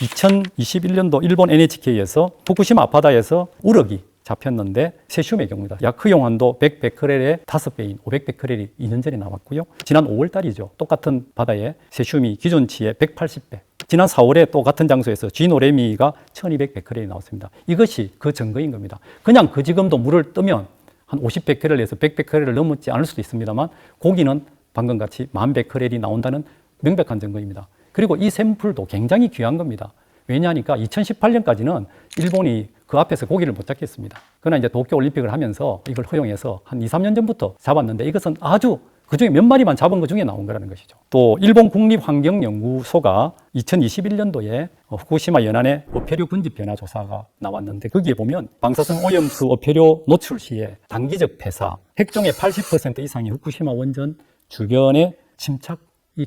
2021년도 일본 NHK에서 후쿠시마 앞바다에서 우럭이 잡혔는데 세슘의 경우입니다. 약 허용한도 100베크렐의 5배인 500베크렐이 2년 전에 나왔고요. 지난 5월 달이죠. 똑같은 바다에 세슘이 기존치의 180배. 지난 4월에 또 같은 장소에서 쥐노래미가 1200베크렐이 나왔습니다. 이것이 그 증거인 겁니다. 그냥 그 지금도 물을 뜨면 한 50베크렐에서 100베크렐을 넘지 않을 수도 있습니다만 고기는 방금 같이 10,000베크렐이 나온다는 명백한 증거입니다. 그리고 이 샘플도 굉장히 귀한 겁니다. 왜냐하니까 2018년까지는 일본이 그 앞에서 고기를 못 잡겠습니다. 그러나 이제 도쿄올림픽을 하면서 이걸 허용해서 한 2, 3년 전부터 잡았는데 이것은 아주 그중에 몇 마리만 잡은 것 중에 나온 거라는 것이죠. 또 일본 국립환경연구소가 2021년도에 후쿠시마 연안의 어패류 군집 변화 조사가 나왔는데 거기에 보면 방사성 오염수 어패류 노출 시에 단기적 폐사, 핵종의 80% 이상이 후쿠시마 원전 주변에 침착이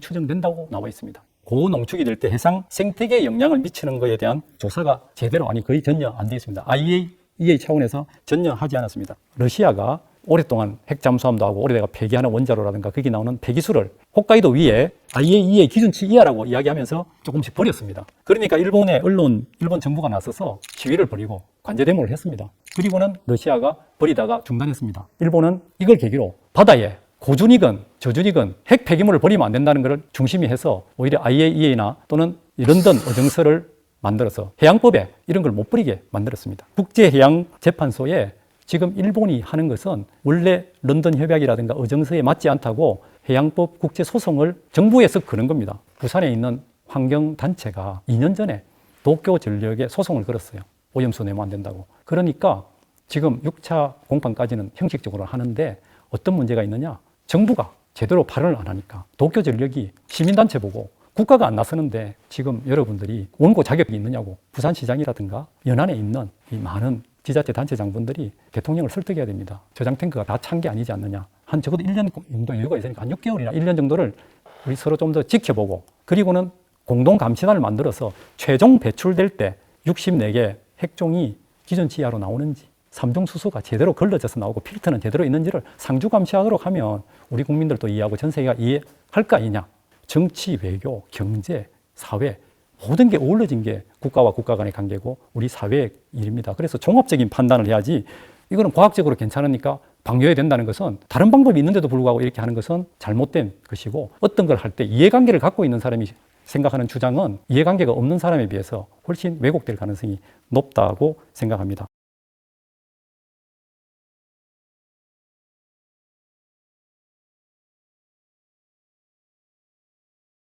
추정된다고 나와 있습니다. 고농축이 될 때 해상 생태계에 영향을 미치는 것에 대한 조사가 제대로 거의 전혀 안 되어 있습니다. IAEA 차원에서 전혀 하지 않았습니다. 러시아가 오랫동안 핵 잠수함도 하고 오래돼가 폐기하는 원자로라든가 거기 나오는 폐기수를 홋카이도 위에 IAEA 기준치 이하라고 이야기하면서 조금씩 버렸습니다. 그러니까 일본의 언론, 일본 정부가 나서서 시위를 벌이고 관제대모를 했습니다. 그리고는 러시아가 버리다가 중단했습니다. 일본은 이걸 계기로 바다에 고준이건 저준이건 핵 폐기물을 버리면 안 된다는 것을 중심이 해서 오히려 IAEA나 또는 런던 어정서를 만들어서 해양법에 이런 걸 못 버리게 만들었습니다. 국제해양재판소에 지금 일본이 하는 것은 원래 런던 협약이라든가 어정서에 맞지 않다고 해양법 국제소송을 정부에서 거는 겁니다. 부산에 있는 환경단체가 2년 전에 도쿄전력에 소송을 걸었어요. 오염수 내면 안 된다고. 그러니까 지금 6차 공판까지는 형식적으로 하는데 어떤 문제가 있느냐? 정부가 제대로 발언을 안 하니까 도쿄전력이 시민단체 보고 국가가 안 나서는데 지금 여러분들이 원고 자격이 있느냐고 부산시장이라든가 연안에 있는 이 많은 지자체 단체 장분들이 대통령을 설득해야 됩니다. 저장 탱크가 다 찬 게 아니지 않느냐. 한 적어도 1년 정도 여유가 있으니까 한 6개월이나 1년 정도를 우리 서로 좀 더 지켜보고 그리고는 공동감시단을 만들어서 최종 배출될 때 64개 핵종이 기준치 이하로 나오는지 3중 수소가 제대로 걸러져서 나오고 필터는 제대로 있는지를 상주 감시하도록 하면 우리 국민들도 이해하고 전 세계가 이해할 거 아니냐. 정치, 외교, 경제, 사회 모든 게 어우러진 게 국가와 국가 간의 관계고 우리 사회의 일입니다. 그래서 종합적인 판단을 해야지 이거는 과학적으로 괜찮으니까 방류해야 된다는 것은 다른 방법이 있는데도 불구하고 이렇게 하는 것은 잘못된 것이고 어떤 걸 할 때 이해관계를 갖고 있는 사람이 생각하는 주장은 이해관계가 없는 사람에 비해서 훨씬 왜곡될 가능성이 높다고 생각합니다.